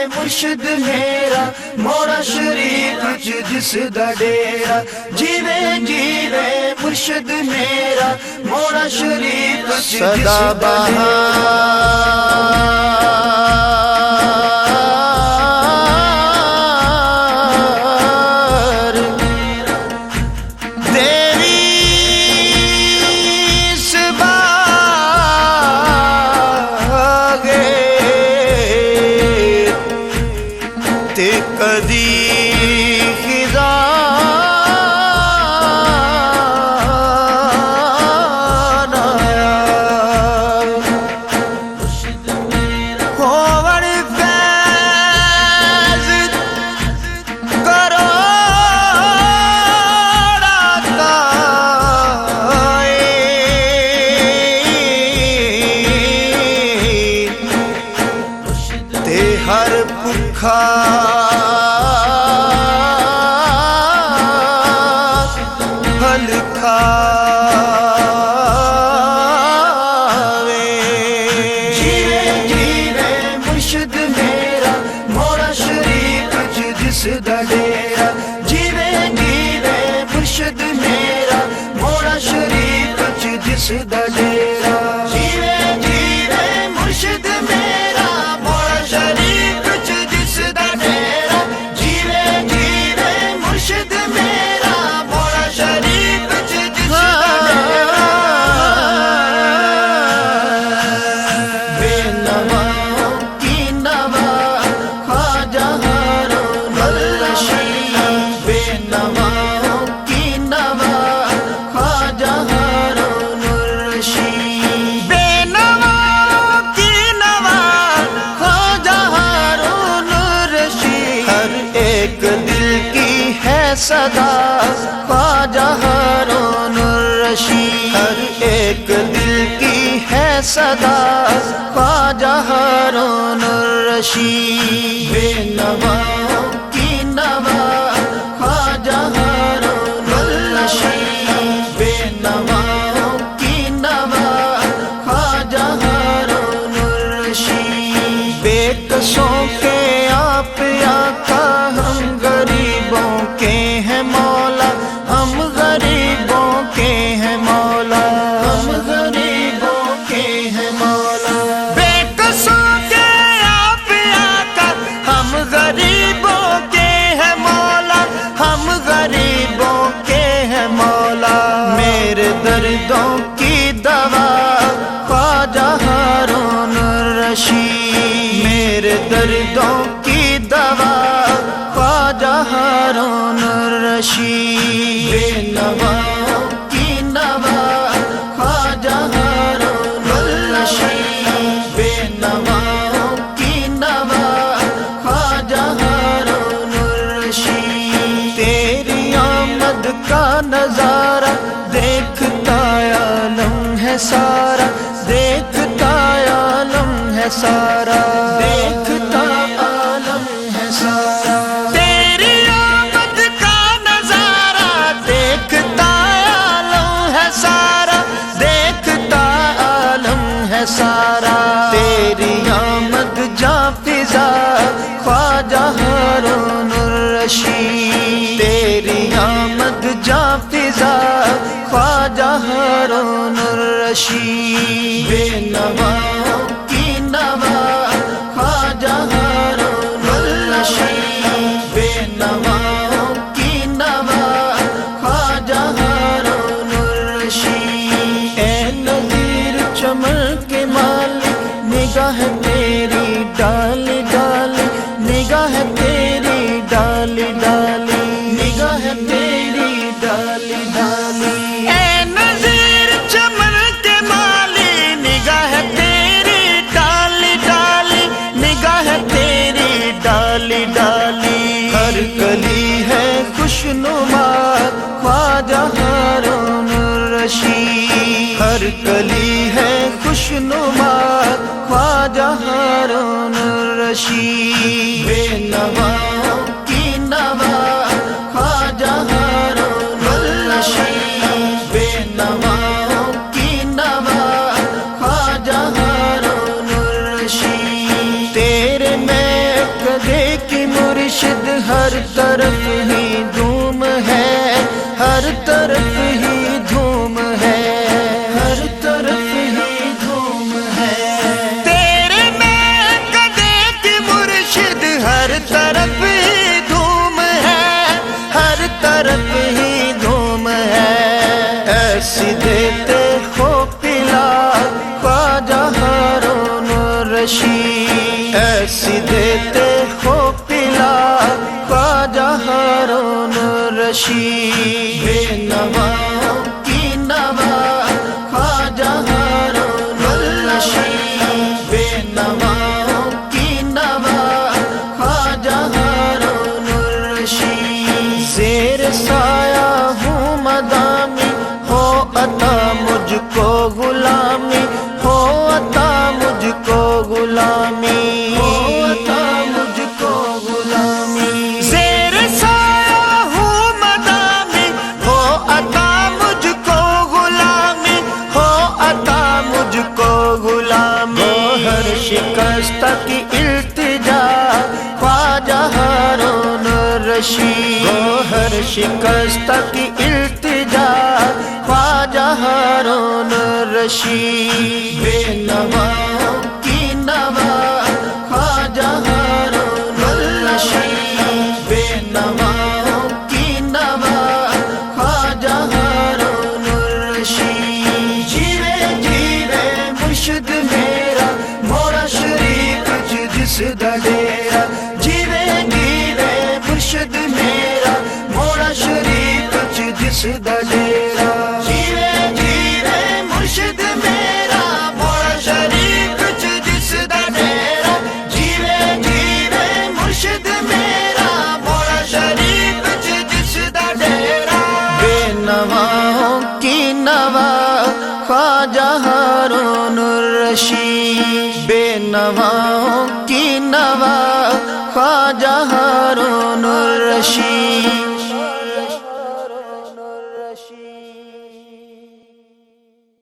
مرشد میرا موڑا شریف جس دا ڈیرا جیوے جیوے مرشد میرا موڑا شریف جس دا ڈیرا ہر بھکھا پھل کھاوے جیوے جیوے مرشد میرا موڑا شریف جس دا ڈیرا جیوے جیوے مرشد میرا موڑا شریف جس دا ڈیرا جیوے جیوے مرشد میرا موڑا شریف جس دا ڈیرا جیوے جیوے مرشد میرا موڑا شریف جس دا ڈیرا بے نوا کی نوا خواجہ ہارون الرشید بے نوا کی نوا خواجہ ہارون الرشید بے نوا کی نوا خواجہ ہارون الرشید ہر ایک دل کی ہے صدا خواجہ ہارون الرشید ہر ایک دل کی ہے صدا خواجہ ہارون الرشید بے نوا کی نوا خواجہ ہارون الرشید بے نوا کی نوا خواجہ ہارون الرشید بے کسوں کے آپ آقا ہم غریبوں کے ہیں مولا ہم غریبوں کے ہیں مولا ہم غریبوں کے ہیں مولا بے کسوں کے آپ آقا ہم غریبوں کے ہیں مولا ہم غریبوں کے ہیں مولا میرے دردوں کی دوا خواجہ ہارون الرشید میرے دردوں کی دوا خواجہ ہارون الرشید بے نوا کی نوا خواجہ ہارون الرشید بے نوا کی نوا خواجہ ہارون الرشید تیری آمد کا نظارہ دیکھتا عالم ہے سارا دیکھتا عالم ہے سارا دیکھتا عالم ہے سارا تیری آمد کا نظارہ دیکھتا عالم ہے سارا دیکھتا عالم ہے سارا تیری آمد جاں فضا خواجہ ہارون الرشید تیری آمد جاں فضا خواجہ ہارون الرشید بے نوا کی نوا خواجہ ہارون الرشید بے نوا کی نوا خواجہ ہارون الرشید اے نظیر چمن کے مالک نگاہ تیری ڈالی ڈالی نگاہ تیری ڈالی ڈالی نگاہ تیری ڈالی ڈالی اے نظیر چمن کے مالی نگاہ تیری ڈالی ڈالی نگاہ تیری ڈالی ڈالی ہر کلی ہے خوشنما خواجہ ہارون الرشید ہر کلی ہے خوشنما خواجہ ہارون الرشید بے نوا کی نوا خواجہ ہارون الرشید بے نوا کی نوا خواجہ ہارون الرشید تیرے میں ہر طرف ہی دھوم ہے، ہر طرف ہی دھوم ہے، ہر طرف ہی دھوم ہے، تیرے میں کدے کی مرشد ہر طرف ہی دھوم ہے، ہر طرف ہی دھوم ہے، ایسی دیتے ہو پلا خواجہ ہارون الرشید، ایسی دیتے ہو پلا خواجہ ہارون الرشید، بے نواؤں کی نوا خواجہ ہارون الرشید، بے نواؤں کی نوا خواجہ ہارون الرشید، زیر سایہ ہوں مدامی، ہو عطا مجھ کو غلامی، ہو عطا مجھ کو غلامی، ہو عطا مجھ کو غلامی، زیر سایہ ہوں مدامی، ہو عطا مجھ کو غلامی، ہو عطا مجھ کو غلامی، گوہر شکستہ کی التجا خواجہ ہارون الرشید، گوہر شکستہ کی التجا خواجہ ہارون الرشید، بے نواؤں کی نوا خواجہ ہارون الرشید، بے نواؤں کی نوا خواجہ ہارون الرشید، جیوے جیوے مرشد میرا موڑا شریف جس دا ڈیرا، جیوے جیوے مرشد میرا موڑا شریف جس دا ڈیرا، جیوے جیوے مرشد میرا موڑا شریف جس دا ڈیرا، جیوے جیوے مرشد میرا موڑا شریف جس دا ڈیرا، بے نواؤں کی نوا خواجہ ہارون الرشید، بے نواؤں